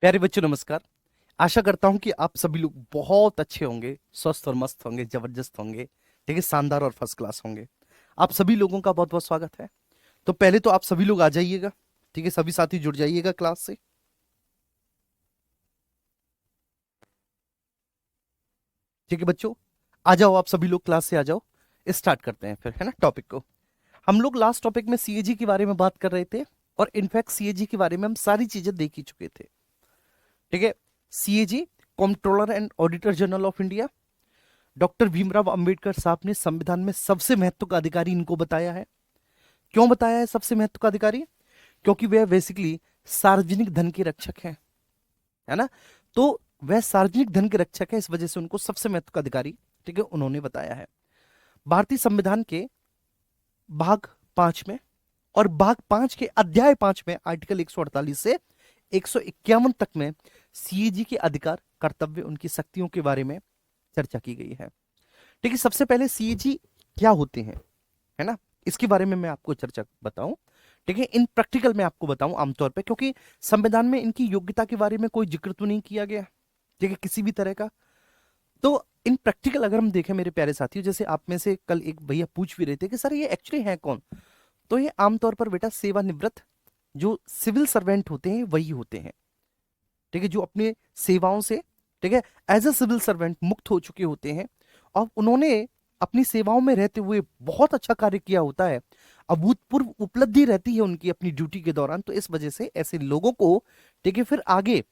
प्यारे बच्चों नमस्कार। आशा करता हूं कि आप सभी लोग बहुत अच्छे होंगे, स्वस्थ और मस्त होंगे, जबरदस्त होंगे, ठीक है, शानदार और फर्स्ट क्लास होंगे। आप सभी लोगों का बहुत बहुत स्वागत है। तो पहले तो आप सभी लोग आ जाइएगा, ठीक है, सभी साथी जुड़ जाइएगा क्लास से। ठीक है बच्चों, आ जाओ, आप सभी लोग क्लास से आ जाओ। स्टार्ट करते हैं फिर, है ना, टॉपिक को। हम लोग लास्ट टॉपिक में सीएजी के बारे में बात कर रहे थे, और इनफैक्ट सीएजी के बारे में हम सारी चीजें देख ही चुके थे। ठीक है, CAG controller and auditor general of India. Doctor Bhimrao Ambedkar साहब ने संविधान में सबसे महत्व का अधिकारी इनको बताया है। क्यों बताया है सबसे महत्व का अधिकारी? क्योंकि वह बेसिकली सार्वजनिक धन के रक्षक हैं, है ना। तो वह सार्वजनिक धन के रक्षक है, इस वजह से उनको सबसे महत्व का अधिकारी, ठीक है, उन्होंने बताया है। भारतीय संविधान के भाग 5 में और भाग 5 के अध्याय 5 में आर्टिकल 148 से 151 तक में सीएजी के अधिकार, कर्तव्य, उनकी शक्तियों के बारे में चर्चा की गई है। ठीक है, सबसे पहले सीएजी क्या होते हैं, है ना, इसके बारे में मैं आपको चर्चा बताऊं। ठीक है, इन प्रैक्टिकल में आपको बताऊं आमतौर पे, क्योंकि संविधान में इनकी योग्यता के बारे में कोई जिक्र तो नहीं किया गया, ठीक है, किसी भी तरह का। तो इन प्रैक्टिकल अगर हम देखें मेरे प्यारे साथियों, जैसे आप में से कल एक भैया पूछ भी रहे थे कि सर ये एक्चुअली है कौन, तो ये आमतौर पर बेटा सेवानिवृत्त जो सिविल सर्वेंट होते हैं वही होते हैं। ठीक है, जो अपने सेवाओं से, ठीक है, एज अ सिविल सर्वेंट मुक्त हो चुके होते हैं, और उन्होंने अपनी सेवाओं में रहते हुए बहुत अच्छा कार्य किया होता है, अभूतपूर्व उपलब्धि रहती है उनकी अपनी ड्यूटी के दौरान। तो इस वजह से ऐसे लोगों को, ठीक है, फिर आगे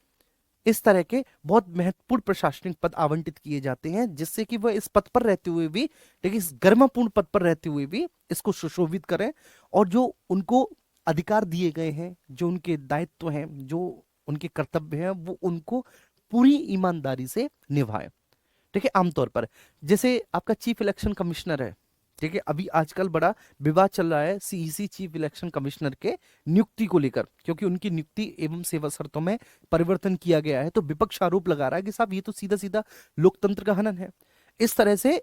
इस तरह के बहुत महत्वपूर्ण प्रशासनिक पद आवंटित किए जाते हैं, जिससे कि वह इस पद पर रहते हुए भी, ठीक है, इस गरिमापूर्ण पद पर रहते हुए भी इसको सुशोभित करें, और जो उनको अधिकार दिए गए हैं, जो उनके दायित्व हैं, जो उनके कर्तव्य हैं, वो उनको पूरी ईमानदारी से निभाएं। ठीक है, आमतौर पर जैसे आपका चीफ इलेक्शन कमिश्नर है, ठीक है, अभी आजकल बड़ा विवाद चल रहा है सीईसी चीफ इलेक्शन कमिश्नर के नियुक्ति को लेकर, क्योंकि उनकी नियुक्ति एवं सेवा शर्तों में परिवर्तन किया गया है। तो विपक्ष आरोप लगा रहा है कि साहब ये तो सीधा सीधा लोकतंत्र का हनन है। इस तरह से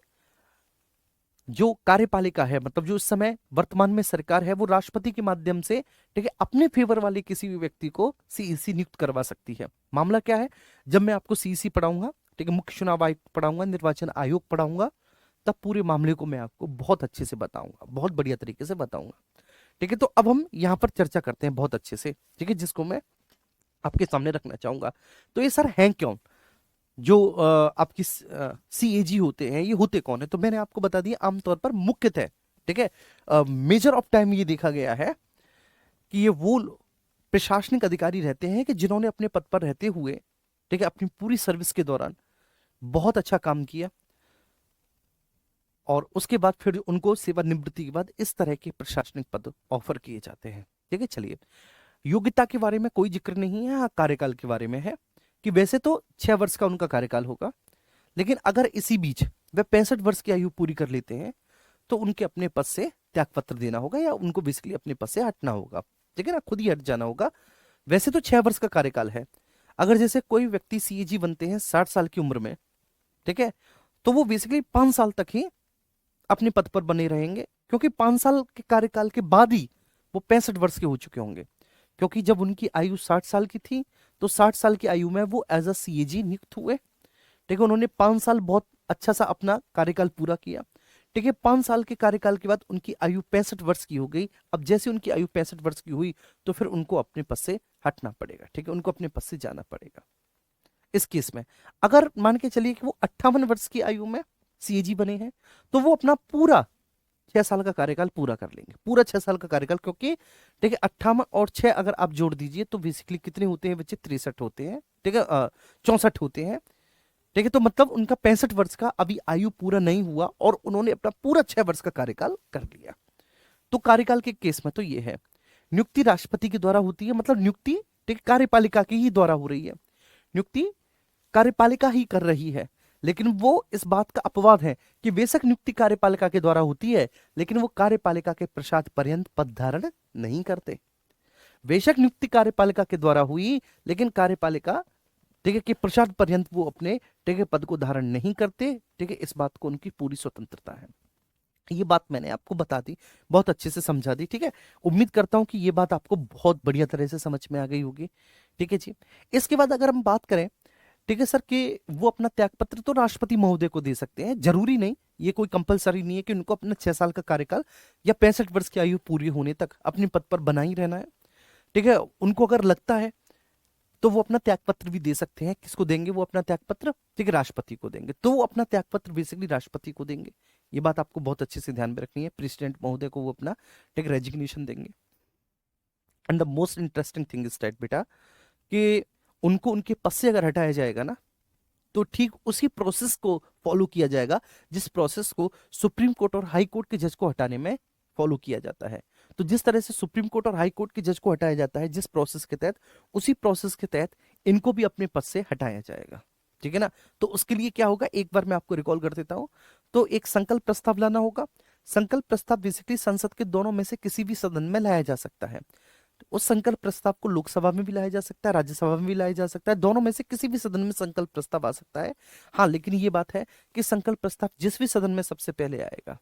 जो कार्यपालिका है, मतलब जो इस समय वर्तमान में सरकार है, वो राष्ट्रपति के माध्यम से, ठीक है, अपने फेवर वाले किसी भी व्यक्ति को सीईसी नियुक्त करवा सकती है। मामला क्या है, जब मैं आपको सीईसी पढ़ाऊंगा, ठीक है, मुख्य चुनाव आयुक्त पढ़ाऊंगा, निर्वाचन आयोग पढ़ाऊंगा, तब पूरे मामले को मैं आपको बहुत अच्छे से बताऊंगा, बहुत बढ़िया तरीके से बताऊंगा। ठीक है, तो अब हम यहां पर चर्चा करते हैं बहुत अच्छे से, ठीक है, जिसको मैं आपके सामने रखना चाहूंगा। तो ये सर हैं कौन, जो आपकी सीएजी होते हैं, ये होते कौन है? तो मैंने आपको बता दिया, आमतौर पर मुख्यतः, ठीक है, मेजर ऑफ टाइम ये देखा गया है कि ये वो प्रशासनिक अधिकारी रहते हैं कि जिन्होंने अपने पद पर रहते हुए, ठीक है, अपनी पूरी सर्विस के दौरान बहुत अच्छा काम किया, और उसके बाद फिर उनको सेवानिवृत्ति के बाद इस तरह के प्रशासनिक पद ऑफर किए जाते हैं। ठीक है, चलिए, योग्यता के बारे में कोई जिक्र नहीं है, हाँ कार्यकाल के बारे में है कि वैसे तो 6 वर्ष का उनका कार्यकाल होगा, लेकिन अगर इसी बीच वे 65 वर्ष की आयु पूरी कर लेते हैं, तो उनके अपने पद से त्यागपत्र देना होगा, या उनको बेसिकली अपने पद से हटना होगा, ठीक है ना, खुद ही हट जाना होगा। वैसे तो 6 वर्ष का कार्यकाल है। अगर जैसे कोई व्यक्ति सीएजी बनते हैं 60 साल की उम्र में, ठीक है, तो वो बेसिकली 5 साल तक ही अपने पद पर बने रहेंगे, क्योंकि 5 साल के कार्यकाल के बाद ही वो 65 वर्ष के हो चुके होंगे। क्योंकि जब उनकी आयु 60 साल की थी, तो 60 साल की आयु में वो एज अ सीएजी नियुक्त हुए। ठीक है, उन्होंने 5 साल बहुत अच्छा सा अपना कार्यकाल पूरा किया। ठीक है, 5 साल के कार्यकाल के बाद उनकी आयु 65 वर्ष की हो गई। अब जैसे उनकी आयु 65 वर्ष की हुई, तो फिर उनको अपने पद से हटना पड़ेगा, ठीक है, उनको अपने पद से जाना पड़ेगा। इस केस में अगर मान के चलिए कि वो 58 वर्ष की आयु में सीएजी बने हैं, तो वो अपना पूरा 6 साल का कार्यकाल पूरा कर लेंगे, पूरा 6 साल का कार्यकाल, क्योंकि ठीक है, 58 और 6 अगर आप जोड़ दीजिए तो बेसिकली कितने होते हैं बच्चे? 63 होते हैं, ठीक है, 64 होते हैं। ठीक है, तो मतलब उनका 65 वर्ष का अभी आयु पूरा नहीं हुआ, और उन्होंने अपना पूरा 6 वर्ष का कार्यकाल कर लिया। तो कार्यकाल के केस में तो ये है, नियुक्ति राष्ट्रपति के द्वारा होती है, मतलब नियुक्ति, ठीक है, कार्यपालिका की ही द्वारा हो रही है। नियुक्ति कार्यपालिका ही कर रही है, लेकिन वो इस बात का अपवाद है कि बेशक नियुक्ति कार्यपालिका के द्वारा होती है, लेकिन वो कार्यपालिका के प्रसाद पर्यंत पद धारण नहीं करते। बेशक नियुक्ति कार्यपालिका के द्वारा हुई, लेकिन कार्यपालिका, ठीक है, कि प्रसाद पर्यंत वो अपने, ठीक है, पद को धारण नहीं करते। ठीक है, इस बात को उनकी पूरी स्वतंत्रता है। ये बात मैंने आपको बता दी, बहुत अच्छे से समझा दी, ठीक है। उम्मीद करता हूं कि ये बात आपको बहुत बढ़िया तरह से समझ में आ गई होगी, ठीक है जी। इसके बाद अगर हम बात करें, ठीक है सर, कि वो अपना त्यागपत्र तो राष्ट्रपति महोदय को दे सकते हैं, जरूरी नहीं, ये कोई कंपलसरी नहीं है कि उनको अपना 6 साल का कार्यकाल या 65 वर्ष की आयु पूरी होने तक अपने पद पर बना ही रहना है, ठीक है। उनको अगर लगता है तो वो अपना त्यागपत्र भी दे सकते हैं। किसको देंगे वो अपना त्यागपत्र? ठीक है, राष्ट्रपति को देंगे। तो वो अपना त्यागपत्र बेसिकली राष्ट्रपति को देंगे। ये बात आपको बहुत अच्छे से ध्यान में रखनी है। प्रेसिडेंट महोदय को वो अपना ठीक रेजिग्नेशन देंगे। And the most interesting thing is that बेटा, कि उनको उनके पद से अगर हटाया जाएगा ना, तो ठीक उसी प्रोसेस को फॉलो किया जाएगा जिस प्रोसेस को सुप्रीम कोर्ट और हाई कोर्ट के जज को हटाने में फॉलो किया जाता है। तो जिस तरह से सुप्रीम कोर्ट और हाई कोर्ट के जज को हटाया जाता है जिस प्रोसेस के तहत, उसी प्रोसेस के तहत इनको भी अपने पद से हटाया जाएगा, ठीक है ना। तो उसके लिए क्या होगा, एक बार मैं आपको रिकॉल कर देता हूं। तो एक संकल्प प्रस्ताव लाना होगा। संकल्प प्रस्ताव बेसिकली संसद के दोनों में से किसी भी सदन में लाया जा सकता है। उस संकल्प प्रस्ताव को लोकसभा में भी लाया जा सकता है, राज्यसभा में भी लाया जा सकता है, दोनों में से किसी भी सदन में संकल्प प्रस्ताव आ सकता है। हाँ, लेकिन ये बात है कि संकल्प प्रस्ताव जिस भी सदन में सबसे पहले आएगा,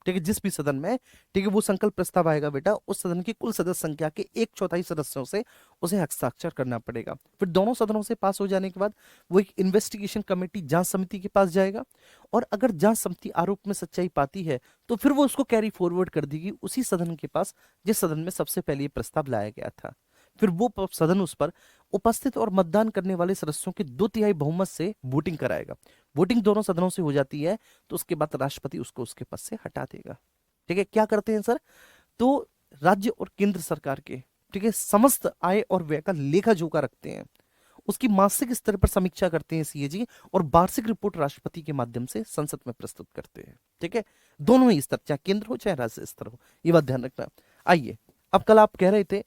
ठीक है, जिस भी सदन में, ठीक है, वो संकल्प प्रस्ताव आएगा बेटा, उस सदन की कुल सदस्य संख्या के 1/4 सदस्यों से उसे हस्ताक्षर करना पड़ेगा। फिर दोनों सदनों से पास हो जाने के बाद वो एक इन्वेस्टिगेशन कमेटी, जांच समिति के पास जाएगा, और अगर जांच समिति आरोप में सच्चाई पाती है तो फिर वो उसको कैरी फॉरवर्ड कर देगी उसी सदन के पास जिस सदन में सबसे पहले ये प्रस्ताव लाया गया था। फिर वो सदन उस पर उपस्थित और मतदान करने वाले सदस्यों के 2/3 बहुमत से वोटिंग कराएगा। वोटिंग दोनों सदनों से हो जाती है तो उसके बाद राष्ट्रपति उसको उसके पद से हटा देगा। ठीक है, क्या करते हैं सर? तो राज्य और केंद्र सरकार के, ठीक है, समस्त आय और व्यय का लेखा जोखा रखते हैं, उसकी मासिक स्तर पर समीक्षा करते हैं सीएजी, और वार्षिक रिपोर्ट राष्ट्रपति के माध्यम से संसद में प्रस्तुत करते हैं। ठीक है, दोनों ही स्तर, चाहे केंद्र हो चाहे राज्य स्तर हो, ये बात ध्यान रखना। आइए, अब कल आप कह रहे थे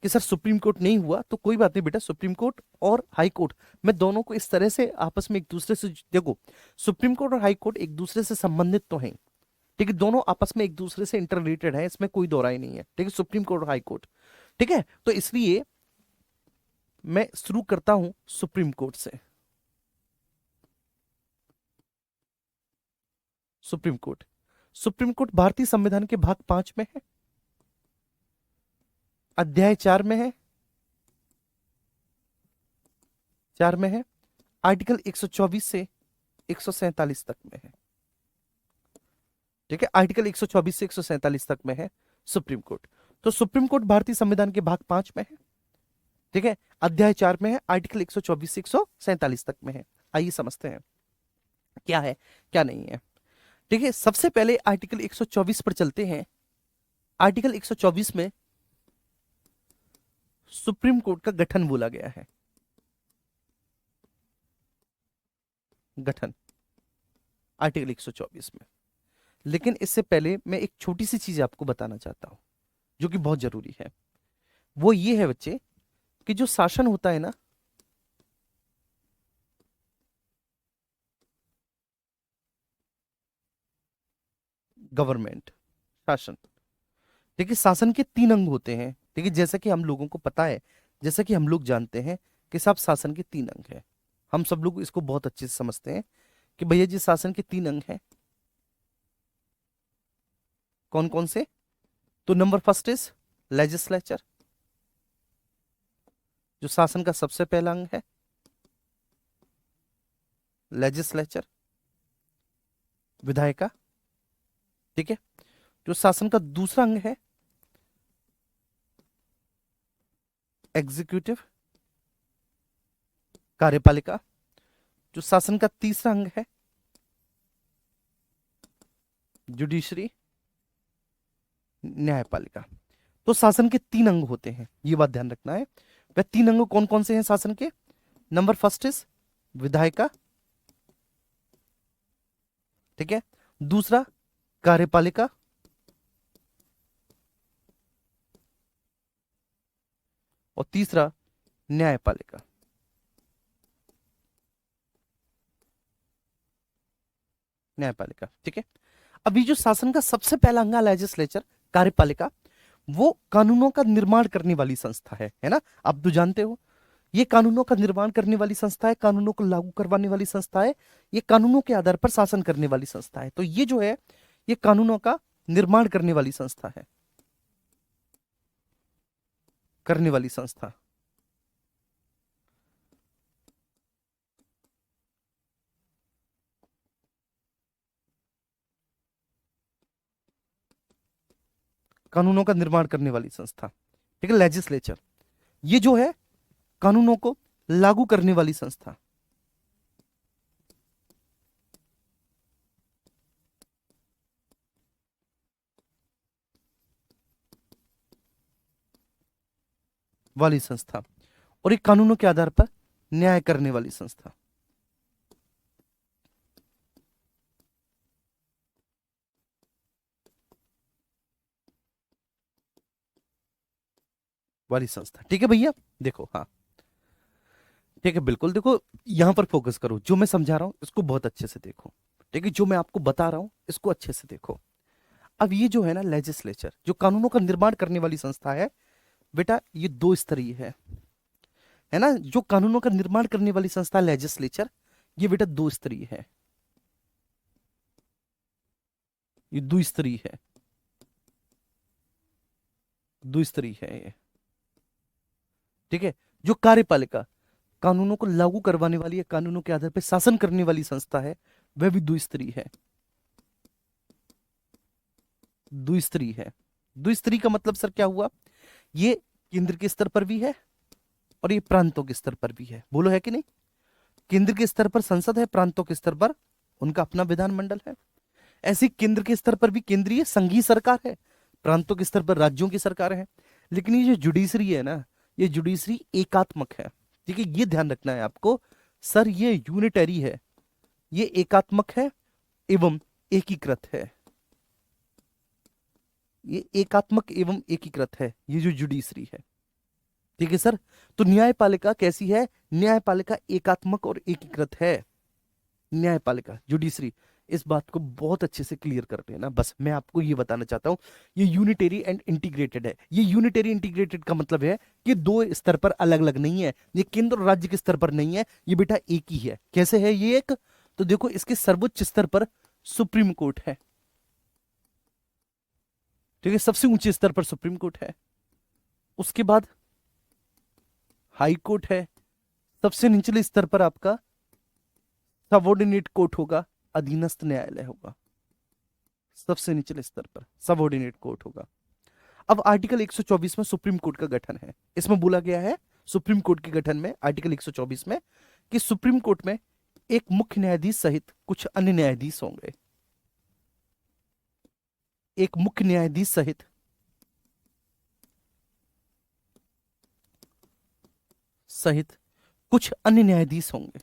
कि सर सुप्रीम कोर्ट नहीं हुआ, तो कोई बात नहीं बेटा, सुप्रीम कोर्ट और हाई कोर्ट, मैं दोनों को इस तरह से आपस में एक दूसरे से, देखो सुप्रीम कोर्ट और हाई कोर्ट एक दूसरे से संबंधित तो हैं, ठीक है, दोनों आपस में एक दूसरे से इंटर रिलेटेड है, इसमें कोई दो राय नहीं है, ठीक है, सुप्रीम कोर्ट और हाई कोर्ट। ठीक है, तो इसलिए मैं शुरू करता हूं सुप्रीम कोर्ट से। सुप्रीम कोर्ट, सुप्रीम कोर्ट भारतीय संविधान के भाग 5 में है, अध्याय 4 में है, 4 में है, आर्टिकल 124 से 147 तक में है। ठीक है, आर्टिकल 124 से 147 तक में है सुप्रीम कोर्ट। तो सुप्रीम कोर्ट भारतीय संविधान के भाग 5 में है, ठीक है, अध्याय 4 में है, आर्टिकल 124 से 147 तक में है। आइए समझते हैं क्या है क्या नहीं है। ठीक है, सबसे पहले आर्टिकल 124 पर चलते हैं। आर्टिकल 124 में सुप्रीम कोर्ट का गठन बोला गया है, गठन आर्टिकल 124 में। लेकिन इससे पहले मैं एक छोटी सी चीज आपको बताना चाहता हूं जो कि बहुत जरूरी है। वो ये है बच्चे, कि जो शासन होता है ना, गवर्नमेंट, शासन, ठीक है, शासन के 3 अंग होते हैं। ठीक है, जैसा कि हम लोगों को पता है, जैसा कि हम लोग जानते हैं कि सब शासन के 3 अंग हैं। हम सब लोग इसको बहुत अच्छे से समझते हैं कि भैया जी शासन के 3 अंग हैं। कौन कौन से? तो नंबर फर्स्ट इज लेजिस्लेचर, जो शासन का सबसे पहला अंग है, लेजिस्लेचर, विधायिका। ठीक है, जो शासन का दूसरा अंग है, एग्जीक्यूटिव, कार्यपालिका। जो शासन का तीसरा अंग है, जुडिशरी, न्यायपालिका। तो शासन के 3 अंग होते हैं, ये बात ध्यान रखना है। वह 3 अंग कौन कौन से हैं शासन के? नंबर फर्स्ट इज विधायिका, ठीक है, दूसरा कार्यपालिका, और तीसरा न्यायपालिका। न्यायपालिका, ठीक है। अभी जो शासन का सबसे पहला अंग लेजिस्लेचर, कार्यपालिका, वो कानूनों का निर्माण करने वाली संस्था है ना, आप तो जानते हो। ये कानूनों का निर्माण करने वाली संस्था है, कानूनों को लागू करवाने वाली संस्था है, ये कानूनों के आधार पर शासन करने वाली संस्था है। तो ये जो है, ये कानूनों का निर्माण करने वाली संस्था है, करने वाली संस्था। कानूनों का निर्माण करने वाली संस्था, ठीक है, लेजिस्लेचर। ये जो है कानूनों को लागू करने वाली संस्था। वाली संस्था। और ये कानूनों के आधार पर न्याय करने वाली संस्था। वाली संस्था, ठीक है भैया। देखो, हाँ ठीक है, बिल्कुल देखो, यहां पर फोकस करो, जो मैं समझा रहा हूं इसको बहुत अच्छे से देखो, ठीक है, जो मैं आपको बता रहा हूं इसको अच्छे से देखो। अब ये जो है ना लेजिस्लेचर, जो कानूनों का निर्माण करने वाली संस्था है बेटा, ये दो स्तरीय है ना। जो कानूनों का निर्माण करने वाली संस्था लेजिस्लेचर, ये बेटा दो स्तरीय है, ये द्विस्तरीय है, द्विस्तरीय है ये, ठीक है। जो कार्यपालिका कानूनों को लागू करवाने वाली है, कानूनों के आधार पर शासन करने वाली संस्था है, वह भी द्विस्तरीय है, द्विस्तरीय है। द्विस्तरीय का मतलब सर क्या हुआ? ये केंद्र के स्तर पर भी है और ये प्रांतों के स्तर पर भी है, बोलो है कि नहीं? केंद्र के स्तर पर संसद है, प्रांतों के स्तर पर उनका अपना विधानमंडल है। ऐसे केंद्र के स्तर पर भी केंद्रीय संघीय सरकार है, प्रांतों के स्तर पर राज्यों की सरकार है। लेकिन ये जो जुडिशरी है ना, ये जुडिशरी एकात्मक है, ठीक है, ये ध्यान रखना है आपको। सर ये यूनिटरी है, ये एकात्मक है एवं एकीकृत है, ये एकात्मक एवं एकीकृत है, ये जो जुडिशरी है, ठीक है सर। तो न्यायपालिका कैसी है? न्यायपालिका एकात्मक और एकीकृत है, न्यायपालिका जुडिशरी। इस बात को बहुत अच्छे से क्लियर कर लेना, बस मैं आपको ये बताना चाहता हूं, ये यूनिटरी एंड इंटीग्रेटेड है। ये यूनिटरी इंटीग्रेटेड का मतलब है कि दो स्तर पर अलग अलग नहीं है, ये केंद्र और राज्य के स्तर पर नहीं है, ये बेटा एक ही है। कैसे है ये एक? तो देखो, इसके सर्वोच्च स्तर पर सुप्रीम कोर्ट है, ठीक है, सबसे ऊंचे स्तर पर सुप्रीम कोर्ट है। उसके बाद हाई कोर्ट है, सबसे निचले स्तर पर आपका सबऑर्डिनेट कोर्ट होगा, अधीनस्थ न्यायालय होगा, सबसे निचले स्तर पर सबऑर्डिनेट कोर्ट होगा। अब आर्टिकल 124 में सुप्रीम कोर्ट का गठन है, इसमें बोला गया है सुप्रीम कोर्ट के गठन में आर्टिकल 124 में कि सुप्रीम कोर्ट में एक मुख्य न्यायाधीश सहित कुछ अन्य न्यायाधीश होंगे, एक मुख्य न्यायाधीश सहित कुछ अन्य न्यायाधीश होंगे,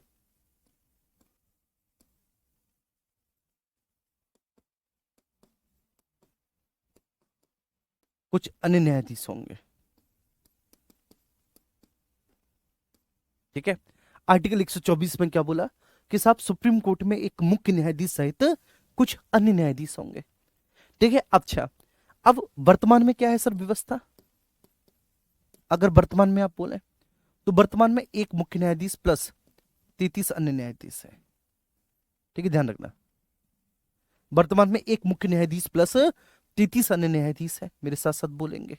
कुछ अन्य न्यायाधीश होंगे, ठीक है। आर्टिकल 124 में क्या बोला कि साहब सुप्रीम कोर्ट में एक मुख्य न्यायाधीश सहित कुछ अन्य न्यायाधीश होंगे, ठीक है। अच्छा, अब वर्तमान में क्या है सर व्यवस्था? अगर वर्तमान में आप बोले तो वर्तमान में एक मुख्य न्यायाधीश प्लस 33 अन्य न्यायाधीश है, ठीक है, ध्यान रखना। वर्तमान में एक मुख्य न्यायाधीश प्लस 33 अन्य न्यायाधीश है, मेरे साथ साथ बोलेंगे,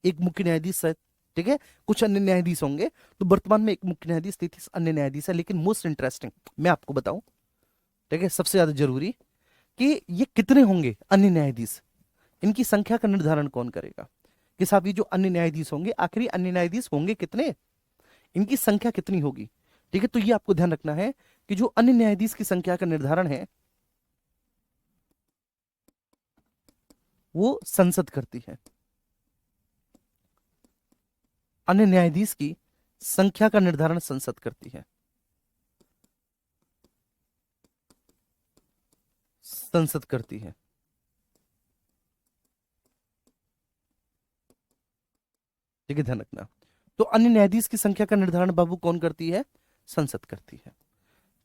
एक मुख्य न्यायाधीश है, ठीक है, कुछ अन्य न्यायाधीश होंगे। तो वर्तमान में एक मुख्य न्यायाधीश, 33 अन्य न्यायाधीश है। लेकिन मोस्ट इंटरेस्टिंग मैं आपको बताऊं, ठीक है, सबसे ज्यादा जरूरी कि ये कितने होंगे अन्य न्यायाधीश, इनकी संख्या का निर्धारण कौन करेगा? कि साहब ये जो अन्य न्यायाधीश होंगे, आखिरी अन्य न्यायाधीश होंगे कितने, इनकी संख्या कितनी होगी, ठीक है। तो ये आपको ध्यान रखना है कि जो अन्य न्यायाधीश की संख्या का निर्धारण है वो संसद करती है, अन्य न्यायाधीश की संख्या का निर्धारण संसद करती है, संसद करती है, ठीक है, ध्यान रखना। तो अन्य न्यायाधीश की संख्या का निर्धारण बाबू कौन करती है? संसद करती है।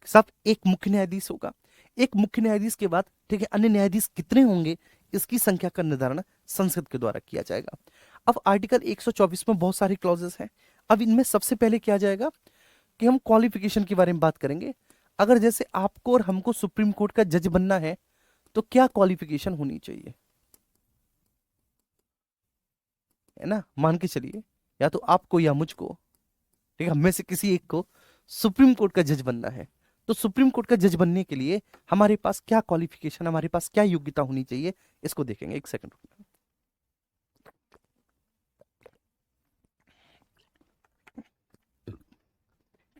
साहब एक मुख्य न्यायाधीश होगा, एक मुख्य न्यायाधीश के बाद, ठीक है, अन्य न्यायाधीश कितने होंगे इसकी संख्या का निर्धारण संसद के द्वारा किया जाएगा। अब आर्टिकल 124 में बहुत सारी क्लॉजेस हैं। अब इनमें सबसे पहले किया जाएगा कि हम क्वालिफिकेशन के बारे में बात करेंगे। अगर जैसे आपको और हमको सुप्रीम कोर्ट का जज बनना है तो क्या क्वालिफिकेशन होनी चाहिए, है ना। मान के चलिए या तो आपको या मुझको, ठीक है, हम में से किसी एक को सुप्रीम कोर्ट का जज बनना है। तो सुप्रीम कोर्ट का जज बनने के लिए हमारे पास क्या क्वालिफिकेशन, हमारे पास क्या योग्यता होनी चाहिए, इसको देखेंगे। एक सेकंड,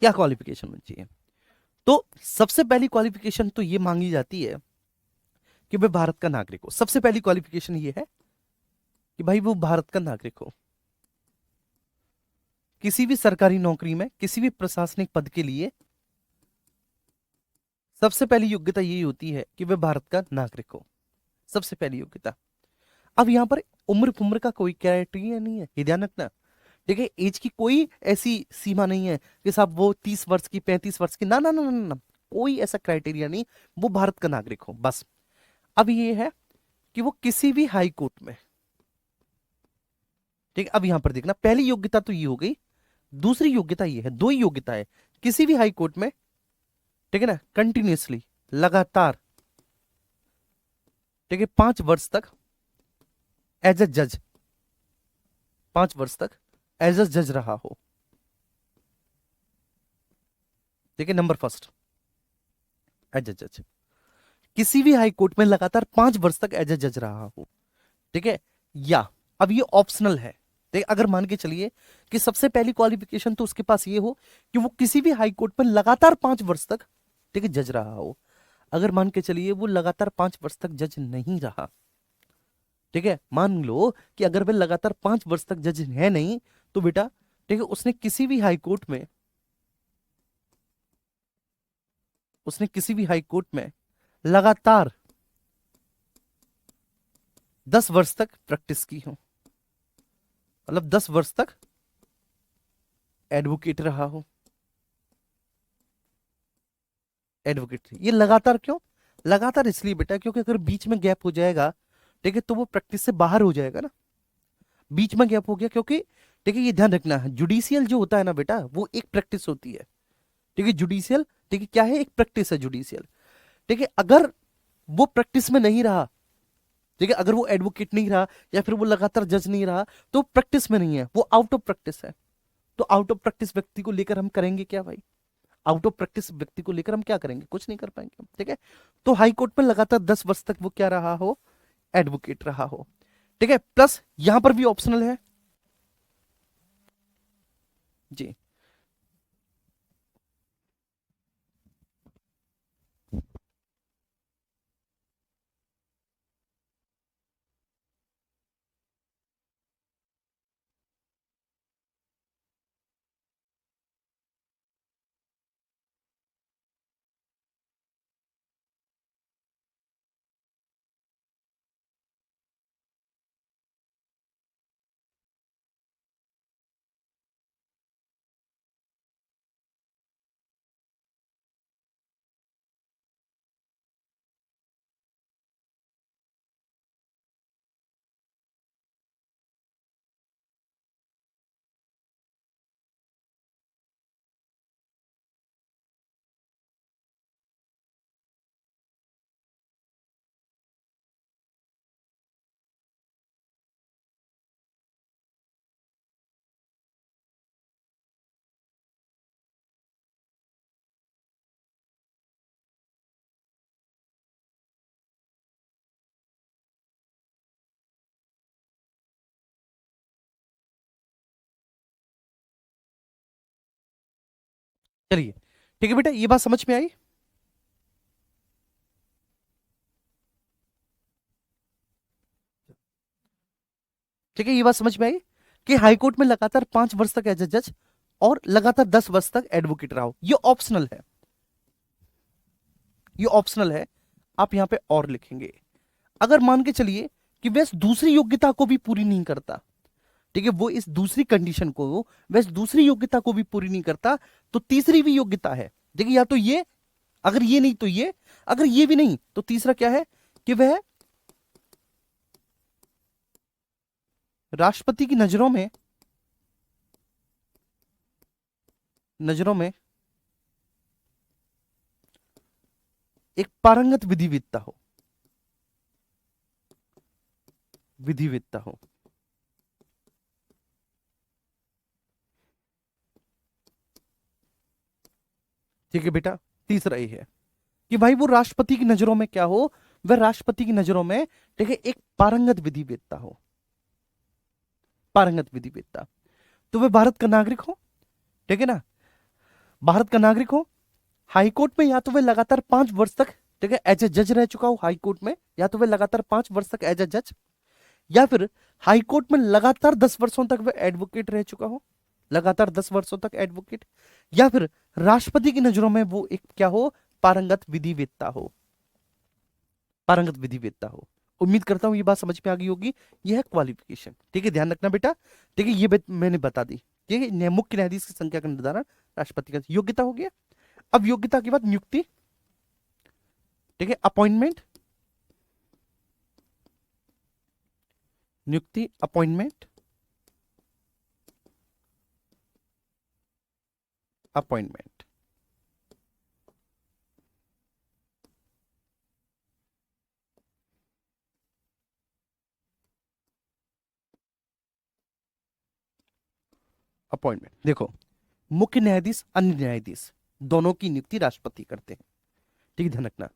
क्या क्वालिफिकेशन होनी चाहिए। तो सबसे पहली क्वालिफिकेशन तो ये मांगी जाती है कि वह भारत का नागरिक हो। सबसे पहली क्वालिफिकेशन ये है कि भाई वो भारत का नागरिक हो। किसी भी सरकारी नौकरी में, किसी भी प्रशासनिक पद के लिए सबसे पहली योग्यता यही होती है कि वह भारत का नागरिक हो। सबसे पहली योग्यता। अब यहां पर उम्र फुम्र का कोई क्राइटेरिया नहीं है, ये ध्यान रखना। ठीक है, एज की कोई ऐसी सीमा नहीं है कि साहब वो 30 वर्ष की, 35 वर्ष की, ना ना ना ना ना, कोई ऐसा क्राइटेरिया नहीं। वो भारत का नागरिक हो बस। अब ये है कि वो किसी भी हाई कोर्ट में, ठीक है, अब यहां पर देखना, पहली योग्यता तो ये हो गई। दूसरी योग्यता ये है, दो ही योग्यता है। किसी भी हाई कोर्ट में, ठीक है ना, कंटिन्यूअसली, लगातार, ठीक है, 5 वर्ष तक एज ए जज, 5 वर्ष तक एज ए जज रहा हो। ठीक है, नंबर फर्स्ट, एज ए जज, किसी भी हाई कोर्ट में लगातार 5 वर्ष तक एज ए जज रहा हो। ठीक है, या अब ये ऑप्शनल है। ठीक, अगर मान के चलिए कि सबसे पहली क्वालिफिकेशन तो उसके पास ये हो कि वो किसी भी हाई कोर्ट में लगातार 5 वर्ष तक, ठीक है, जज रहा हो। अगर मान के चलिए वो लगातार 5 वर्ष तक जज नहीं रहा, ठीक है, मान लो कि अगर वह लगातार 5 वर्ष तक जज है नहीं, तो बेटा, ठीक है, उसने किसी भी हाई कोर्ट में, उसने किसी भी हाई कोर्ट में लगातार 10 वर्ष तक प्रैक्टिस की हो, मतलब 10 वर्ष तक एडवोकेट रहा हो। एडवोकेट, ये लगातार क्यों, लगातार इसलिए बेटा क्योंकि अगर बीच में गैप हो जाएगा, ठीक है, तो वो प्रैक्टिस से बाहर हो जाएगा ना। बीच में गैप हो गया क्योंकि, ठीक है, ये ध्यान रखना है, जुडिशियल जो होता है ना बेटा, वो एक प्रैक्टिस होती है। ठीक है, जुडिशियल, ठीक है, क्या है, एक प्रैक्टिस है जुडिशियल। ठीक है, अगर वो प्रैक्टिस में नहीं रहा, ठीक है, अगर वो एडवोकेट नहीं रहा या फिर वो लगातार जज नहीं रहा, तो प्रैक्टिस में नहीं है, वो आउट ऑफ प्रैक्टिस है। तो आउट ऑफ प्रैक्टिस व्यक्ति को लेकर हम करेंगे क्या भाई, आउट ऑफ प्रैक्टिस व्यक्ति को लेकर हम क्या करेंगे, कुछ नहीं कर पाएंगे। ठीक है, तो हाई कोर्ट में लगातार 10 वर्ष तक वो क्या रहा हो, एडवोकेट रहा हो। ठीक है, प्लस यहां पर भी ऑप्शनल है जी। चलिए, ठीक है बेटा, ये बात समझ में आई। ठीक है, ये बात समझ में आई कि हाईकोर्ट में लगातार 5 वर्ष तक एज ए जज और लगातार 10 वर्ष तक एडवोकेट रहा हो। ये ऑप्शनल है, ये ऑप्शनल है। आप यहां पे और लिखेंगे, अगर मान के चलिए कि वह इस दूसरी योग्यता को भी पूरी नहीं करता, ठीक है, वो इस दूसरी कंडीशन को, वह इस दूसरी योग्यता को भी पूरी नहीं करता, तो तीसरी भी योग्यता है। देखिए, या तो ये, अगर ये नहीं तो ये, अगर ये भी नहीं तो तीसरा क्या है कि वह राष्ट्रपति की नजरों में, नजरों में एक पारंगत विधिवेत्ता हो। विधिवेत्ता हो। ठीक है बेटा, तीसरा ये है कि भाई वो राष्ट्रपति की नजरों में क्या हो, वह राष्ट्रपति की नजरों में, ठीक है, एक पारंगत विधिवेत्ता हो, पारंगत विधिवेत्ता। तो वह भारत का नागरिक हो, ठीक है ना, भारत का नागरिक हो, हाईकोर्ट में या तो वह लगातार 5 वर्ष तक, ठीक है, एज ए जज रह चुका हो हाईकोर्ट में, या तो वह लगातार 5 वर्ष तक एज ए जज, या फिर हाईकोर्ट में लगातार 10 वर्षों तक वह एडवोकेट रह चुका हो, लगातार 10 वर्षों तक एडवोकेट, या फिर राष्ट्रपति की नजरों में वो एक क्या हो, पारंगत विधिवेत्ता हो, पारंगत विधिवेत्ता हो। उम्मीद करता हूं ये बात समझ में आ गई होगी। यह है क्वालिफिकेशन, ठीक है, ध्यान रखना बेटा, ठीक है, ये बात मैंने बता दी। ठीक है, मुख्य न्यायाधीश की संख्या का निर्धारण राष्ट्रपति का, योग्यता हो गया। अब योग्यता के बाद नियुक्ति, ठीक है, अपॉइंटमेंट, नियुक्ति, अपॉइंटमेंट, अपॉइंटमेंट। अपॉइंटमेंट देखो, मुख्य न्यायाधीश, अन्य न्यायाधीश, दोनों की नियुक्ति राष्ट्रपति करते हैं। ठीक है, ध्यान रखना,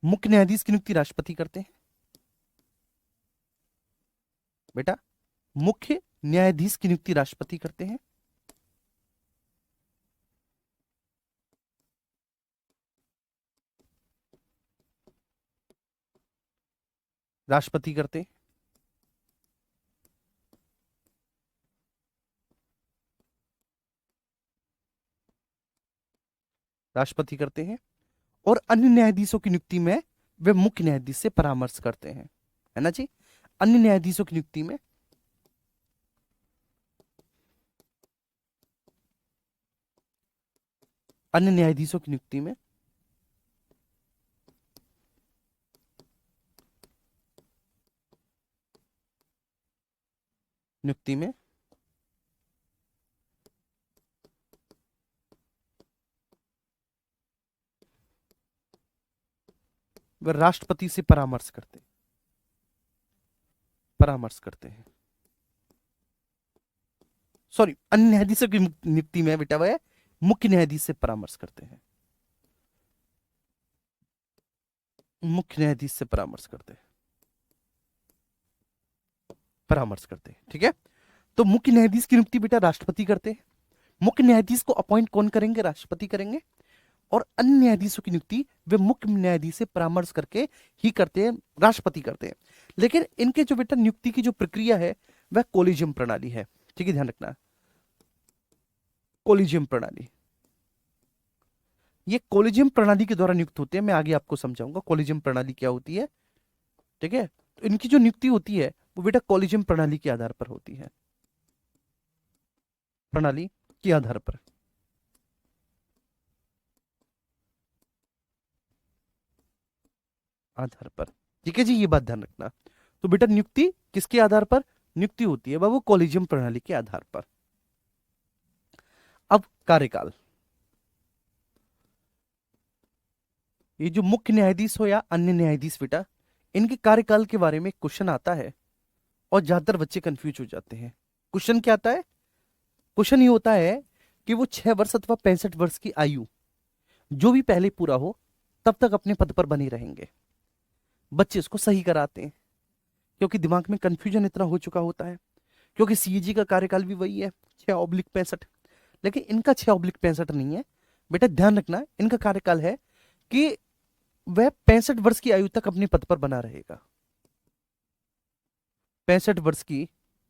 मुख्य न्यायाधीश की नियुक्ति राष्ट्रपति करते हैं बेटा, मुख्य न्यायाधीश की नियुक्ति राष्ट्रपति करते हैं, राष्ट्रपति करते हैं, राष्ट्रपति करते हैं। और अन्य न्यायाधीशों की नियुक्ति में वे मुख्य न्यायाधीश से परामर्श करते हैं, है ना जी। अन्य न्यायाधीशों की नियुक्ति में, अन्य न्यायाधीशों की नियुक्ति में नियुक्ति में वे राष्ट्रपति से परामर्श करते, परामर्श करते हैं। सॉरी, अन्य न्यायाधीशों की नियुक्ति में बेटा वह मुख्य न्यायाधीश से परामर्श करते हैं, मुख्य न्यायाधीश से परामर्श करते हैं, परामर्श करते हैं। ठीक है, तो मुख्य न्यायाधीश की नियुक्ति बेटा राष्ट्रपति करते हैं, मुख्य न्यायाधीश को अपॉइंट कौन करेंगे, राष्ट्रपति करेंगे। और अन्य न्यायाधीशों की नियुक्ति वे मुख्य न्यायाधीश से परामर्श करके ही करते हैं, राष्ट्रपति करते हैं। लेकिन इनके जो बेटा नियुक्ति की जो प्रक्रिया है वह कोलिजियम प्रणाली है। ठीक है, ध्यान रखना, कोलिजियम प्रणाली, ये कोलिजियम प्रणाली के द्वारा नियुक्त होते हैं। मैं आगे आपको समझाऊंगा कोलिजियम प्रणाली क्या होती है। ठीक है, तो इनकी जो नियुक्ति होती है वो बेटा कोलिजियम प्रणाली के आधार पर होती है, प्रणाली के आधार पर, आधार पर। ठीक है जी, ये बात ध्यान रखना। तो बेटा नियुक्ति किसके आधार पर नियुक्ति होती है, बाबू कोलिजियम प्रणाली के आधार पर। अब कार्यकाल, ये जो मुख्य न्यायाधीश हो या अन्य न्यायाधीश बेटा, इनके कार्यकाल के बारे में क्वेश्चन आता है और ज्यादातर बच्चे कंफ्यूज हो जाते हैं। क्वेश्चन क्या आता है, क्वेश्चन ये होता है कि वो 6 वर्ष अथवा 65 वर्ष की आयु जो भी पहले पूरा हो तब तक अपने पद पर बने रहेंगे। बच्चे इसको सही कराते हैं क्योंकि दिमाग में कंफ्यूजन इतना हो चुका होता है, क्योंकि सीएजी का कार्यकाल भी वही है 6/65, लेकिन इनका 6/65 नहीं है बेटा। ध्यान रखना, इनका कार्यकाल है कि वह 65 वर्ष की आयु तक अपने पद पर बना रहेगा, 65 वर्ष की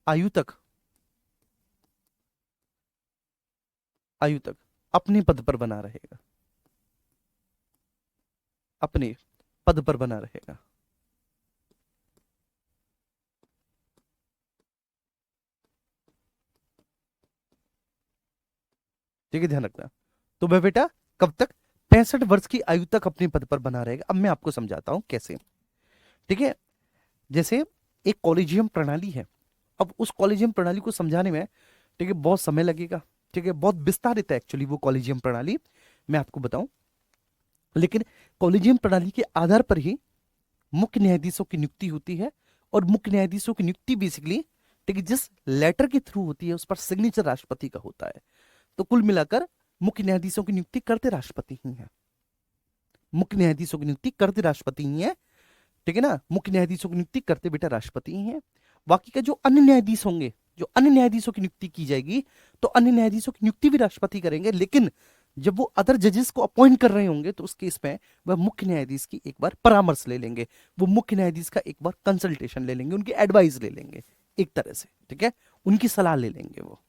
आयु तक, आयु तक अपने पद पर बना रहेगा, अपने पद पर बना रहेगा। ठीक है, ध्यान रखना। तो वह बेटा कब तक, 65 वर्ष की आयु तक अपने पद पर बना रहेगा। अब मैं आपको समझाता हूं कैसे। ठीक है, जैसे एक कॉलेजियम प्रणाली है, अब उस कॉलेजियम प्रणाली को समझाने में, ठीक है, बहुत समय लगेगा। ठीक है, बहुत विस्तारित है एक्चुअली वो कॉलेजियम प्रणाली, मैं आपको बताऊं। लेकिन कॉलेजियम प्रणाली के आधार पर ही मुख्य न्यायाधीशों की नियुक्ति होती है और मुख्य न्यायाधीशों की नियुक्ति बेसिकली, ठीक है, जिस लेटर के थ्रू होती है उस पर सिग्नेचर राष्ट्रपति का होता है। तो कुल मिलाकर मुख्य न्यायाधीशों की नियुक्ति करते राष्ट्रपति ही है। मुख्य न्यायाधीशों की नियुक्ति करते राष्ट्रपति ही है, ठीक है ना। मुख्य न्यायाधीशों की नियुक्ति करते बेटा राष्ट्रपति ही है। बाकी का जो अन्य न्यायाधीश होंगे, जो अन्य न्यायाधीशों की नियुक्ति की जाएगी, तो अन्य न्यायाधीशों की नियुक्ति भी राष्ट्रपति करेंगे, लेकिन जब वो अदर जजेस को अपॉइंट कर रहे होंगे तो उस केस में वह मुख्य न्यायाधीश की एक बार परामर्श ले लेंगे, वो मुख्य न्यायाधीश का एक बार कंसल्टेशन ले लेंगे, उनकी एडवाइस ले लेंगे एक तरह से, ठीक है, उनकी सलाह ले लेंगे वो।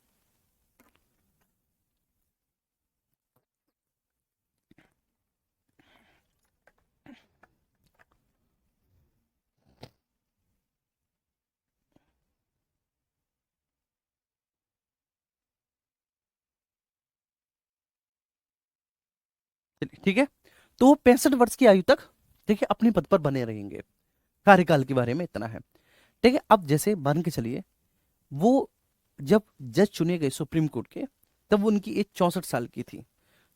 चलिए, ठीक है। तो वो 65 वर्ष की आयु तक, ठीक है, अपने पद पर बने रहेंगे। कार्यकाल के बारे में इतना है, ठीक है। अब जैसे मान के चलिए वो जब जज चुने गए सुप्रीम कोर्ट के, तब उनकी एज 64 साल की थी।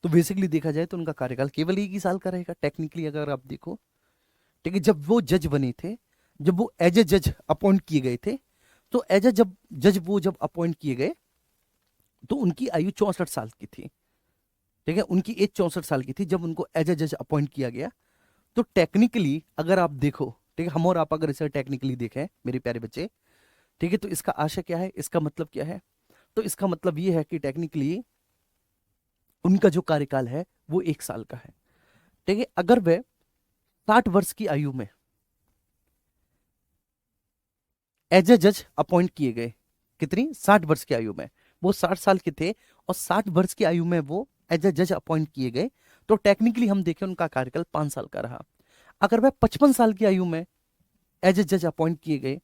तो बेसिकली देखा जाए तो उनका कार्यकाल केवल 1 ही साल का रहेगा टेक्निकली, अगर आप देखो, ठीक है। जब वो जज बने थे, जब वो एज ए जज अपॉइंट किए गए थे, तो एज ए जब जज वो जब अपॉइंट किए गए तो उनकी आयु 64 साल की थी, ठीक है। उनकी एज 64 साल की थी जब उनको एज ए जज अपॉइंट किया गया। तो टेक्निकली अगर आप देखो, ठीक है, हम और आप अगर इसे टेक्निकली देखें मेरे प्यारे बच्चे, ठीक है, तो इसका आशय क्या है, इसका मतलब क्या है, तो इसका मतलब ये है कि टेक्निकली उनका जो कार्यकाल है वो 1 साल का है, ठीक है। अगर वे 60 वर्ष की आयु में एज ए जज अपॉइंट किए गए, कितनी, 60 वर्ष की आयु में, वो 60 साल के थे और 60 वर्ष की आयु में वो एज ए जज अपॉइंट किए गए, तो टेक्निकली हम देखें उनका कार्यकाल 5 साल का रहा। अगर वह 55 साल की आयु में एज ए जज अपॉइंट किए गए,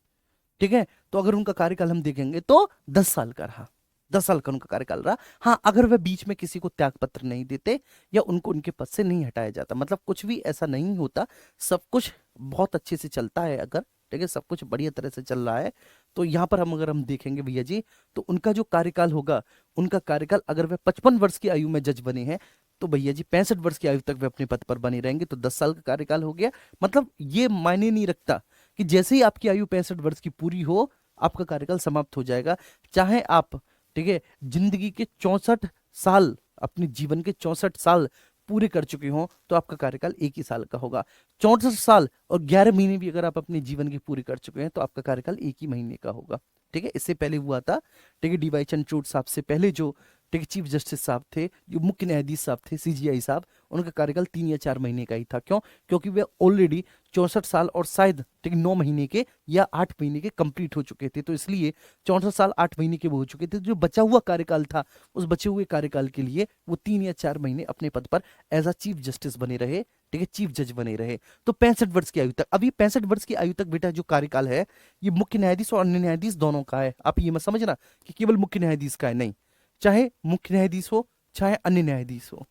ठीक है, तो अगर उनका कार्यकाल हम देखेंगे तो 10 साल का रहा, 10 साल का उनका कार्यकाल रहा। हाँ, अगर वह बीच में किसी को त्याग पत्र नहीं देते या उनको उनके पद से नहीं हटाया जाता, मतलब कुछ भी ऐसा नहीं होता, सब कुछ बहुत अच्छे से चलता है अगर, ठीक है, सब कुछ बढ़िया तरह से चल रहा है, तो यहाँ पर हम अगर हम देखेंगे भैया जी, तो उनका जो कार्यकाल होगा, उनका कार्यकाल अगर वह 55 वर्ष की आयु में जज बने हैं, तो भैया जी 65 वर्ष की आयु तक वे अपने पद पर बने रहेंगे, तो 10 साल का कार्यकाल हो गया। मतलब ये मायने नहीं रखता कि जैसे ही आपकी आयु 65 वर्ष की पूरी हो आपका कार्यकाल समाप्त हो जाएगा, चाहे आप, ठीक है, जिंदगी के 64 साल, अपने जीवन के 64 साल पूरे कर चुके हो तो आपका कार्यकाल 1 ही साल का होगा। 64 साल और 11 महीने भी अगर आप अपने जीवन की पूरी कर चुके हैं तो आपका कार्यकाल 1 ही महीने का होगा, ठीक है। इससे पहले हुआ था, ठीक है, डीवाई चंद्रचूड़ साहब से पहले जो, ठीक है, चीफ जस्टिस साहब थे, जो मुख्य न्यायाधीश साहब थे, सीजीआई साहब, उनका कार्यकाल 3 या 4 महीने का ही था। क्यों? क्योंकि वे ऑलरेडी 64 साल और शायद, ठीक, 9 महीने के या 8 महीने के कंप्लीट हो चुके थे, तो इसलिए 64 साल 8 महीने के वो हो चुके थे। जो बचा हुआ कार्यकाल था, उस बचे हुए कार्यकाल के लिए वो 3 या 4 महीने अपने पद पर एज अ चीफ जस्टिस बने रहे, ठीक है, चीफ जज बने रहे। तो 65 वर्ष की आयु तक, अभी 65 वर्ष की आयु तक बेटा जो कार्यकाल है ये मुख्य न्यायाधीश और अन्य न्यायाधीश दोनों का है। आप ये मत समझना कि केवल मुख्य न्यायाधीश का है, नहीं, चाहे मुख्य न्यायाधीश हो चाहे अन्य न्यायाधीश हो,